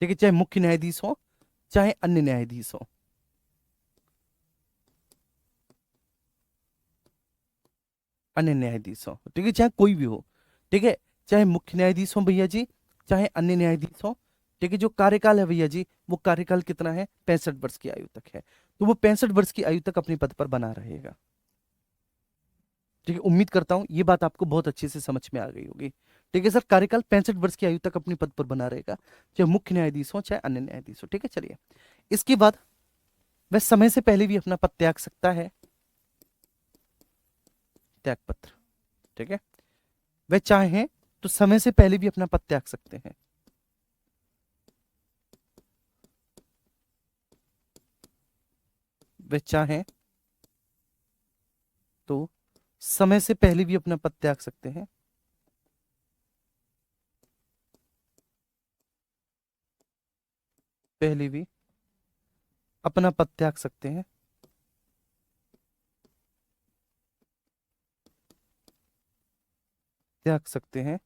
ठीक है, चाहे मुख्य न्यायाधीश हो चाहे अन्य न्यायाधीश हो, अन्य न्यायाधीश हो, ठीक है, चाहे कोई भी हो, ठीक है, चाहे मुख्य न्यायाधीश हो भैया जी, चाहे अन्य न्यायाधीश हो, ठीक है। जो कार्यकाल है भैया जी, वो कार्यकाल कितना है, 65 वर्ष की आयु तक है, तो वो 65 वर्ष की आयु तक अपने पद पर बना रहेगा, ठीक है। उम्मीद करता हूं ये बात आपको बहुत अच्छे से समझ में आ गई होगी, ठीक है सर। कार्यकाल 65 वर्ष की आयु तक अपने पद पर बना रहेगा, चाहे मुख्य न्यायाधीश हो चाहे अन्य न्यायाधीश हो, ठीक है। चलिए, इसके बाद वह समय से पहले भी अपना पद त्याग सकता है, त्याग पत्र, ठीक है। वे चाहें तो समय से पहले भी अपना पद त्याग सकते हैं, वे चाहें तो समय से पहले भी अपना पद त्याग सकते हैं, पहले भी अपना पद त्याग सकते हैं, त्याग सकते हैं,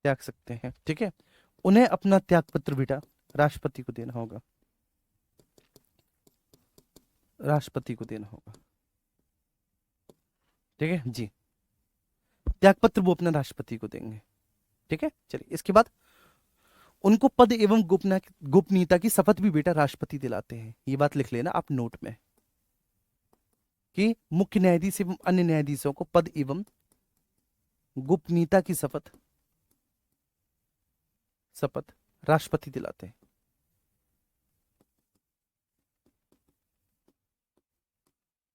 त्याग सकते हैं, ठीक है। उन्हें अपना त्याग पत्र बेटा राष्ट्रपति को देना होगा, राष्ट्रपति को देना होगा, ठीक है जी। त्यागपत्र वो अपने राष्ट्रपति को देंगे। ठीक है, चलिए इसके बाद उनको पद एवं गोपनीयता की शपथ भी बेटा राष्ट्रपति दिलाते हैं। ये बात लिख लेना आप नोट में कि मुख्य न्यायाधीश एवं अन्य न्यायाधीशों को पद एवं गोपनीयता की शपथ शपथ राष्ट्रपति दिलाते हैं।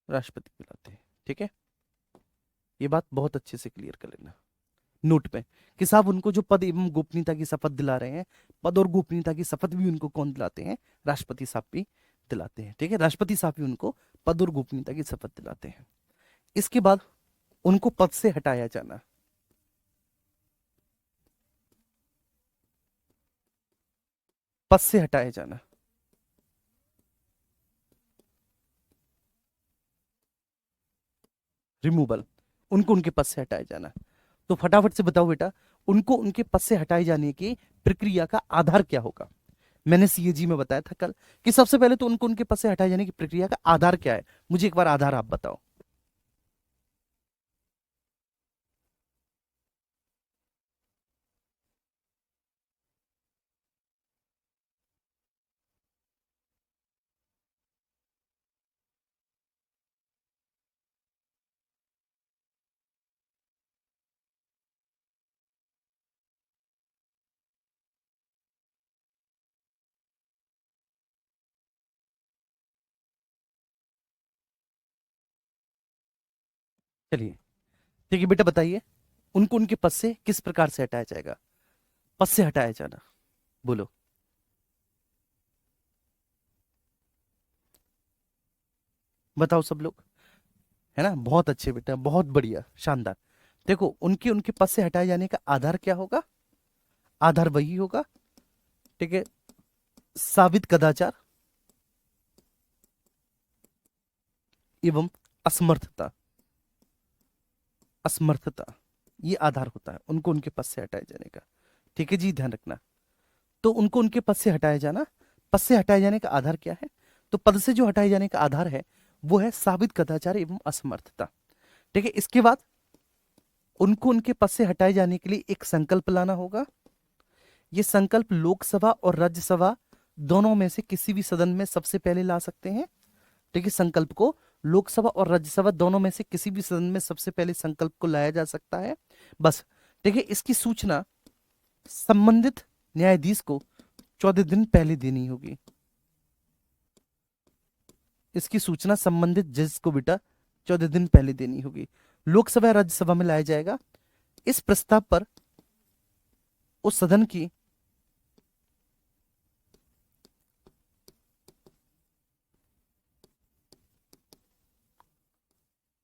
राष्ट्रपति दिलाते हैं। ठीक है, ये बात बहुत अच्छे से क्लियर कर लेना नोट पे कि साहब उनको जो पद एवं गोपनीयता की शपथ दिला रहे हैं, पद और गोपनीयता की शपथ भी उनको कौन दिलाते हैं? राष्ट्रपति साहब भी दिलाते हैं। ठीक है, राष्ट्रपति साहब भी उनको पद और गोपनीयता की शपथ दिलाते हैं। इसके बाद उनको पद से हटाया जाना, पद से हटाया जाना, रिमूवल, उनको उनके पद से हटाया जाना। तो फटाफट से बताओ बेटा, उनको उनके पद से हटाए जाने की प्रक्रिया का आधार क्या होगा? मैंने सीएजी में बताया था कल कि सबसे पहले तो उनको उनके पद से हटाए जाने की प्रक्रिया का आधार क्या है। मुझे एक बार आधार आप बताओ। चलिए ठीक है बेटा, बताइए उनको उनके पद से किस प्रकार से हटाया जाएगा? पद से हटाया जाना, बोलो। बताओ सब लोग, है ना? बहुत अच्छे बेटा, बहुत बढ़िया, शानदार। देखो उनके उनके पद से हटाए जाने का आधार क्या होगा? आधार वही होगा, ठीक है, साबित कदाचार एवं असमर्थता। असमर्थता, ये आधार होता है उनको उनके पद से हटाए जाने का। ठीक है जी, ध्यान रखना। तो उनको उनके पद से हटाया जाना, पद से हटाए जाने का आधार क्या है? तो पद से जो हटाए जाने का आधार है वो है साबित कदाचार एवं असमर्थता। ठीक है, इसके बाद उनको उनके पद से हटाए जाने के लिए एक संकल्प लाना होगा। ये संकल्प लोकसभा और राज्यसभा दोनों में से किसी भी सदन में सबसे पहले ला सकते हैं। ठीक है, संकल्प को लोकसभा और राज्यसभा दोनों में से किसी भी सदन में सबसे पहले संकल्प को लाया जा सकता है, बस। ठीक है, इसकी सूचना संबंधित न्यायाधीश को 14 दिन पहले देनी होगी। इसकी सूचना संबंधित जज को बेटा 14 दिन पहले देनी होगी। लोकसभा या राज्यसभा में लाया जाएगा। इस प्रस्ताव पर उस सदन की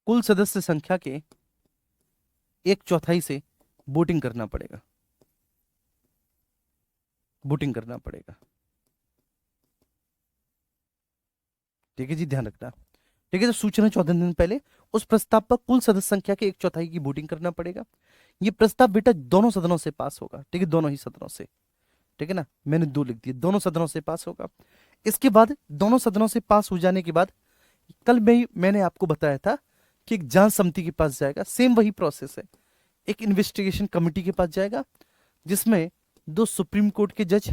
कुल सदस्य संख्या के 1/4 से वोटिंग करना पड़ेगा। वोटिंग करना पड़ेगा। ठीक है जी, ध्यान रखना। ठीक है, तो सूचना 14 दिन पहले उस प्रस्ताव पर कुल सदस्य संख्या के 1/4 की वोटिंग करना पड़ेगा। ये प्रस्ताव बेटा दोनों सदनों से पास होगा। ठीक है, दोनों ही सदनों से। ठीक है ना, मैंने दो लिख दिए, दोनों सदनों से पास होगा। इसके बाद दोनों सदनों से पास हो जाने के बाद कल मैंने आपको बताया था कि एक जांच समिति के पास जाएगा। सेम वही प्रोसेस है, एक इन्वेस्टिगेशन कमेटी के पास जाएगा जिसमें 2 सुप्रीम कोर्ट के जज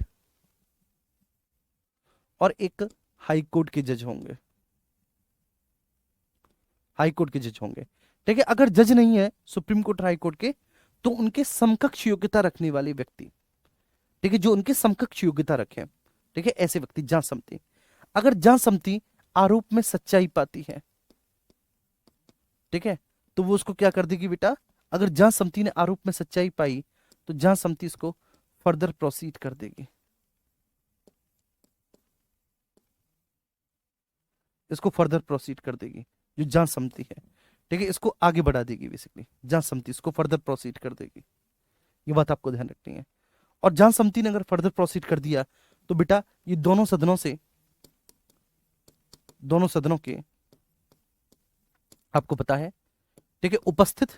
और एक हाई कोर्ट के जज होंगे। हाई कोर्ट के जज होंगे। ठीक है, अगर जज नहीं है सुप्रीम कोर्ट और हाई कोर्ट के, तो उनके समकक्ष योग्यता रखने वाले व्यक्ति, ठीक है, जो उनके समकक्ष योग्यता रखे, ठीक है, ऐसे व्यक्ति जांच समिति। अगर जांच समिति आरोप में सच्चाई पाती है, ठीक है, तो वो उसको क्या कर देगी बेटा? अगर जांच समिति ने आरोप में सच्चाई पाई तो जांच समिति इसको फर्दर प्रोसीड कर देगी। इसको फर्दर प्रोसीड कर देगी जो जांच समिति है। ठीक है, इसको आगे बढ़ा देगी बेसिकली, जांच समिति इसको फर्दर प्रोसीड कर देगी। ये बात आपको ध्यान रखनी है। और जांच समिति ने अगर फर्दर प्रोसीड कर दिया तो बेटा ये दोनों सदनों से, दोनों सदनों के, आपको पता है, ठीक है, उपस्थित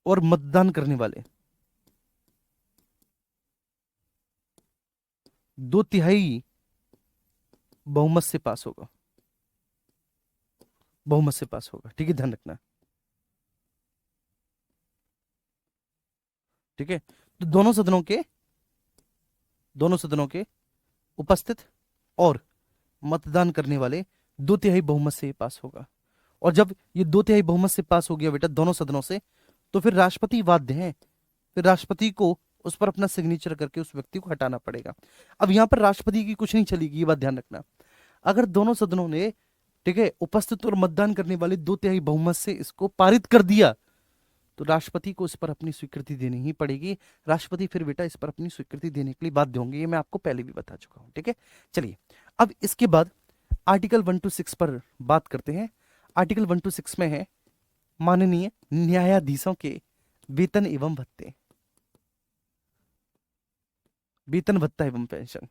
और मतदान करने वाले 2/3 बहुमत से पास होगा। बहुमत से पास होगा, ठीक है, ध्यान रखना। ठीक है, तो दोनों सदनों के उपस्थित और मतदान करने वाले 2/3 बहुमत से ये पास होगा। और जब ये 2/3 बहुमत से पास हो गया बेटा दोनों सदनों से, तो फिर राष्ट्रपति बाध्य है, फिर राष्ट्रपति को उस पर अपना सिग्नेचर करके उस व्यक्ति को हटाना पड़ेगा। अब यहां पर राष्ट्रपति की कुछ नहीं चलेगी, ये बात ध्यान रखना। अगर दोनों सदनों ने, ठीक है, उपस्थित और मतदान करने वाले 2/3 बहुमत से इसको पारित कर दिया, तो राष्ट्रपति को इस पर अपनी स्वीकृति देनी ही पड़ेगी। राष्ट्रपति फिर बेटा इस पर अपनी स्वीकृति देने के लिए बाध्य होंगे, ये मैं आपको पहले भी बता चुका हूं। ठीक है, चलिए अब इसके बाद आर्टिकल 1 to 6 पर बात करते हैं। आर्टिकल 1 to 6 में है माननीय न्यायाधीशों के वेतन एवं भत्ते, वेतन भत्ता एवं पेंशन।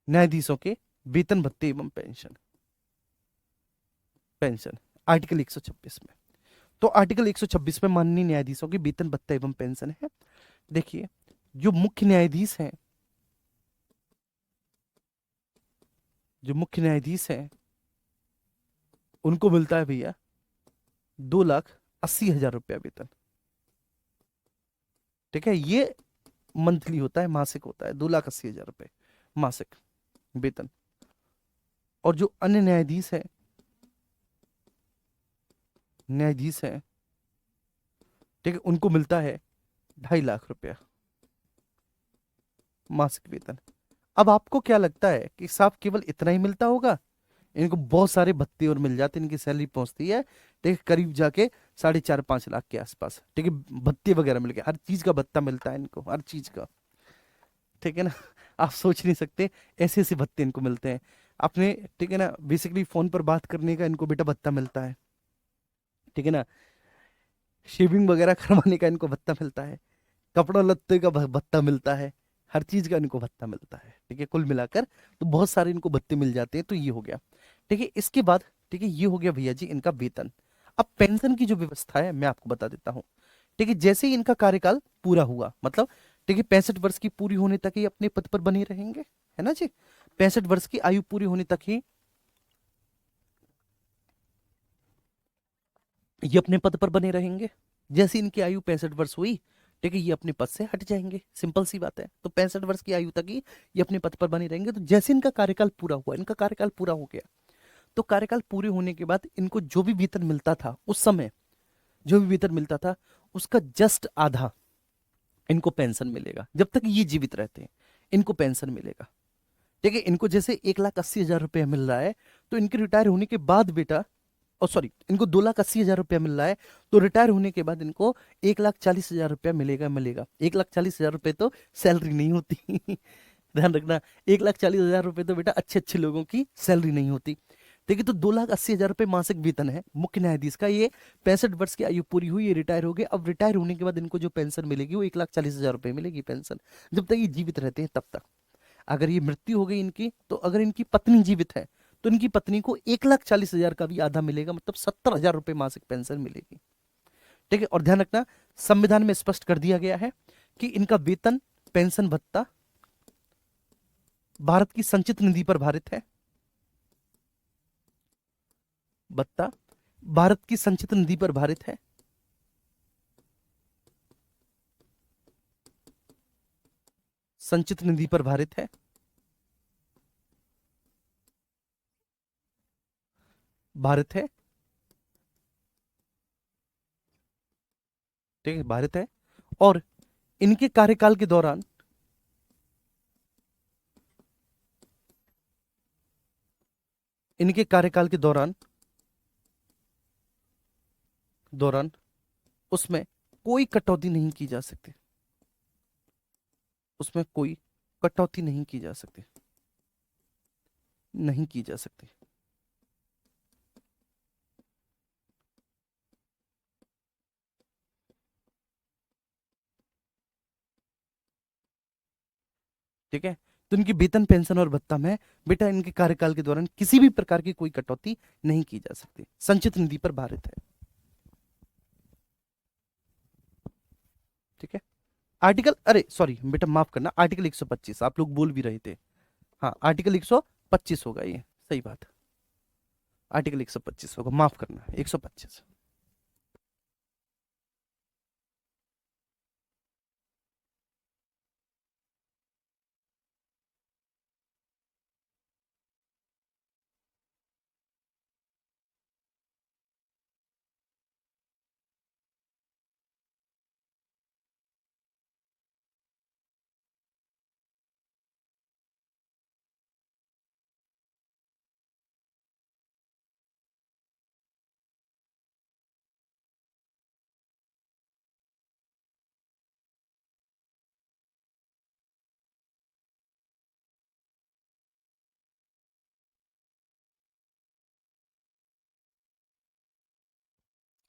न्यायाधीशों के वेतन भत्ते एवं पेंशन, पेंशन आर्टिकल 126 में। तो आर्टिकल 126 में माननीय न्यायाधीशों के वेतन भत्ता एवं पेंशन है। देखिए, जो मुख्य न्यायाधीश हैं, जो मुख्य न्यायाधीश हैं उनको मिलता है भैया 2,80,000 रुपया वेतन। ठीक है, ये मंथली होता है, मासिक होता है, 2,80,000 रुपये मासिक वेतन। और जो अन्य न्यायाधीश हैं, ठीक है, उनको मिलता है 2.5 लाख रुपया मासिक वेतन। अब आपको क्या लगता है कि साहब केवल इतना ही मिलता होगा? इनको बहुत सारे भत्ते और मिल जाते हैं, इनकी सैलरी पहुंचती है, ठीक है, करीब जाके 4.5-5 लाख के आसपास। ठीक है, भत्ते वगैरह मिल गए, हर चीज का भत्ता मिलता है इनको, हर चीज का। ठीक है ना, आप सोच नहीं सकते ऐसे ऐसे भत्ते इनको मिलते हैं। आपने, ठीक है ना, बेसिकली फोन पर बात करने का इनको बेटा भत्ता मिलता है। ठीक है ना, शेविंग वगैरह करवाने का इनको भत्ता मिलता है, कपड़ा लत्ते का भत्ता मिलता है, हर चीज का इनको भत्ता मिलता है। ठीक है, कुल मिलाकर तो बहुत सारे इनको भत्ते मिल जाते हैं। तो ये हो गया। ठीक है, इसके बाद, ठीक है, ये हो गया भैया जी इनका वेतन। अब पेंशन की जो व्यवस्था है मैं आपको बता देता हूँ। ठीक है, जैसे ही इनका कार्यकाल पूरा हुआ, मतलब ठीक है 65 वर्ष की पूरी होने तक ही अपने पद पर बने रहेंगे, है ना जी। 65 वर्ष की आयु पूरी होने तक ही ये अपने पद पर बने रहेंगे। जैसे इनकी आयु 65 वर्ष हुई, ठीक है, ये अपने पद से हट जाएंगे, सिंपल सी बात है। तो 65 वर्ष की आयु तक ही ये अपने पद पर बने रहेंगे। तो जैसे इनका कार्यकाल पूरा हुआ, इनका कार्यकाल पूरा हो गया, तो कार्यकाल पूरे होने के बाद इनको जो भी वेतन मिलता था उस समय, जो भी वेतन मिलता था उसका जस्ट आधा इनको पेंशन मिलेगा। जब तक ये जीवित रहते हैं इनको पेंशन मिलेगा। ठीक है, इनको जैसे 1,80,000 रुपया मिल रहा है, तो इनके रिटायर होने के बाद बेटा, और सॉरी, इनको 2,80,000 रुपया मिल रहा है, तो रिटायर होने के बाद इनको 1,40,000 रुपया मिलेगा। 1,40,000 रुपये तो सैलरी नहीं होती ध्यान रखना, 1,40,000 रुपये तो बेटा अच्छे अच्छे लोगों की सैलरी नहीं होती। ठीक है, तो 2,80,000 रुपये मासिक वेतन है मुख्य न्यायाधीश का। ये 65 वर्ष की आयु पूरी हुई, ये रिटायर हो गए। अब रिटायर होने के बाद इनको जो पेंशन मिलेगी वो 1,40,000 रुपये मिलेगी पेंशन, जब तक ये जीवित रहते हैं तब तक। अगर ये मृत्यु हो गई इनकी, तो अगर इनकी पत्नी जीवित है तो इनकी पत्नी को 1,40,000 का भी आधा मिलेगा, मतलब 70,000 रुपये मासिक पेंशन मिलेगी। ठीक है, और ध्यान रखना संविधान में स्पष्ट कर दिया गया है कि इनका वेतन, पेंशन भत्ता भारत की संचित निधि पर भारित है। भत्ता भारत की संचित निधि पर भारित है। संचित निधि पर भारित है। भारत है। ठीक है, भारत है। और इनके कार्यकाल के दौरान, इनके कार्यकाल के दौरान उसमें कोई कटौती नहीं की जा सकती, उसमें कोई कटौती नहीं की जा सकती, नहीं की जा सकती। ठीक है, तो इनकी वेतन, पेंशन और भत्ता में बेटा इनके कार्यकाल के दौरान किसी भी प्रकार की कोई कटौती नहीं की जा सकती, संचित निधि पर भारित है। ठीक है, आर्टिकल, अरे सॉरी बेटा माफ करना, आर्टिकल 125 आप लोग बोल भी रहे थे, हाँ, आर्टिकल 125 होगा ये, सही बात। आर्टिकल 125 होगा, माफ करना, 125।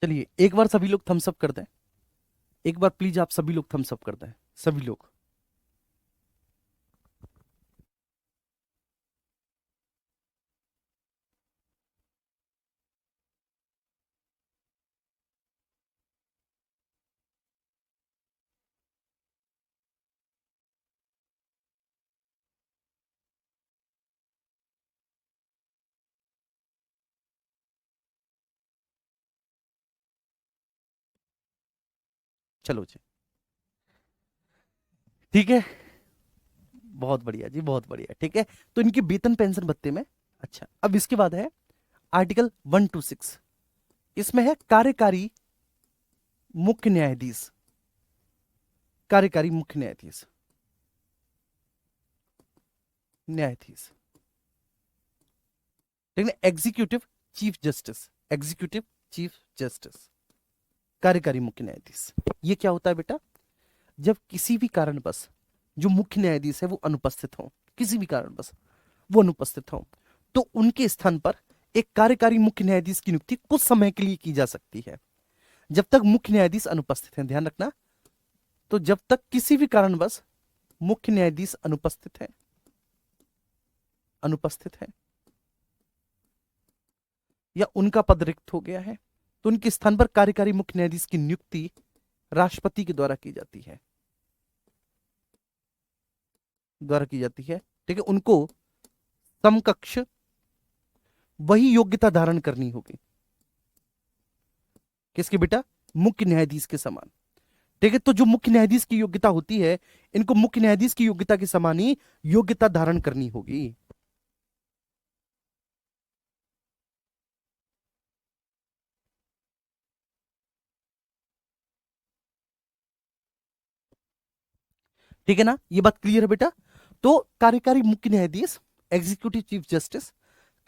चलिए एक बार सभी लोग थम्स अप कर दें, एक बार प्लीज आप सभी लोग थम्स अप कर दें, सभी लोग। चलो जी, ठीक है, बहुत बढ़िया जी, बहुत बढ़िया, ठीक है। तो इनके वेतन पेंशन भत्ते में, अच्छा, अब इसके बाद है आर्टिकल 126। इसमें है कार्यकारी मुख्य न्यायाधीश, कार्यकारी मुख्य न्यायाधीश, न्यायाधीश, ठीक है, executive chief justice, executive chief justice, कार्यकारी मुख्य न्यायाधीश। ये क्या होता है बेटा, जब किसी भी कारणवश जो मुख्य न्यायाधीश है वो अनुपस्थित हो, किसी भी कारणवश वो अनुपस्थित हो, तो उनके स्थान पर एक कार्यकारी मुख्य न्यायाधीश की नियुक्ति कुछ समय के लिए की जा सकती है, जब तक मुख्य न्यायाधीश अनुपस्थित है, ध्यान रखना। तो जब तक किसी भी कारणवश मुख्य न्यायाधीश अनुपस्थित है, अनुपस्थित है, या उनका पद रिक्त हो गया है, तो उनके स्थान पर कार्यकारी मुख्य न्यायाधीश की नियुक्ति राष्ट्रपति के द्वारा की जाती है, द्वारा की जाती है, ठीक है। उनको समकक्ष वही योग्यता धारण करनी होगी, किसके बेटा, मुख्य न्यायाधीश के समान, ठीक है। तो जो मुख्य न्यायाधीश की योग्यता होती है, इनको मुख्य न्यायाधीश की योग्यता के समान ही योग्यता धारण करनी होगी। ठीक है ना, ये बात क्लियर है बेटा। तो कार्यकारी मुख्य न्यायाधीश, एग्जीक्यूटिव चीफ जस्टिस,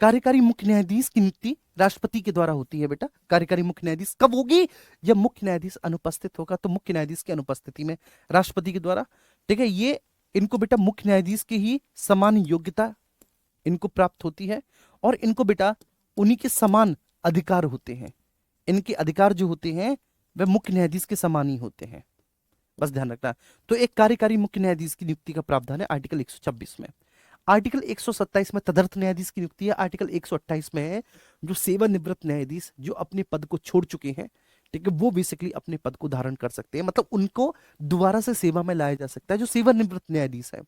कार्यकारी मुख्य न्यायाधीश की नियुक्ति राष्ट्रपति के द्वारा होती है बेटा। कार्यकारी मुख्य न्यायाधीश कब होगी, जब मुख्य न्यायाधीश अनुपस्थित होगा, तो मुख्य न्यायाधीश की अनुपस्थिति में राष्ट्रपति के द्वारा, ठीक है। ये इनको बेटा मुख्य न्यायाधीश की ही समान योग्यता इनको प्राप्त होती है, और इनको बेटा उन्हीं के समान अधिकार होते हैं, इनके अधिकार जो होते हैं वे मुख्य न्यायाधीश के समान ही होते हैं, बस ध्यान रखना। तो एक कार्यकारी मुख्य न्यायाधीश की नियुक्ति का प्रावधान है आर्टिकल 126 में। आर्टिकल 127 में तदर्थ न्यायाधीश की नियुक्ति है। आर्टिकल 128 में है जो सेवानिवृत्त न्यायाधीश जो अपने पद को छोड़ चुके हैं, ठीक है, वो बेसिकली अपने पद को धारण कर सकते हैं, मतलब उनको दोबारा से सेवा में लाया जा सकता है। जो सेवानिवृत्त न्यायाधीश है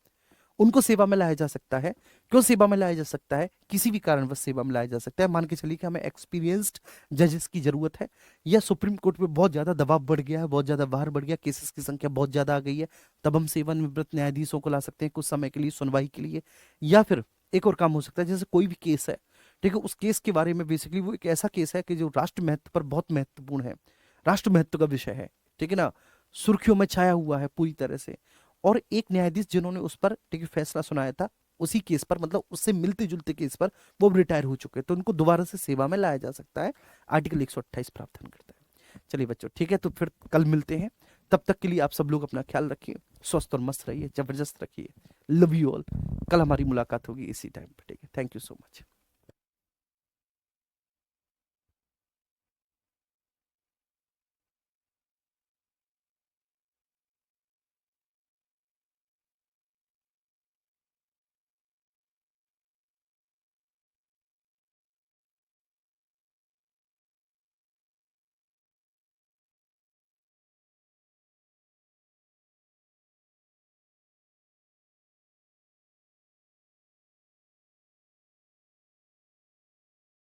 उनको सेवा में लाया जा सकता है। क्यों सेवा में लाया जा सकता है, किसी भी कारणवश सेवा में लाया जा सकता है। मान के चलिए कि हमें एक्सपीरियंस्ड जजेस की जरूरत है, या सुप्रीम कोर्ट पे बहुत ज्यादा दबाव बढ़ गया है, बहुत ज्यादा बाहर बढ़ गया, केसेस की संख्या बहुत ज्यादा आ गई है, तब हम सेवानिवृत्त न्यायाधीशों को ला सकते हैं कुछ समय के लिए सुनवाई के लिए। या फिर एक और काम हो सकता है, जैसे कोई भी केस है, ठीक है, उस केस के बारे में बेसिकली वो एक ऐसा केस है कि जो राष्ट्र महत्व पर बहुत महत्वपूर्ण है, राष्ट्र महत्व का विषय है, ठीक है ना, सुर्खियों में छाया हुआ है पूरी तरह से। और एक न्यायाधीश जिन्होंने उस पर, ठीक है, फैसला सुनाया था उसी केस पर, मतलब उससे मिलते जुलते केस पर, वो रिटायर हो चुके हैं, तो उनको दोबारा से सेवा में लाया जा सकता है। आर्टिकल 128 प्रावधान करता है। चलिए बच्चों, ठीक है, तो फिर कल मिलते हैं। तब तक के लिए आप सब लोग अपना ख्याल रखिए, स्वस्थ और मस्त रहिए, जबरदस्त रखिए। Love you all. कल हमारी मुलाकात होगी इसी टाइम पे, ठीक है। Thank you so much.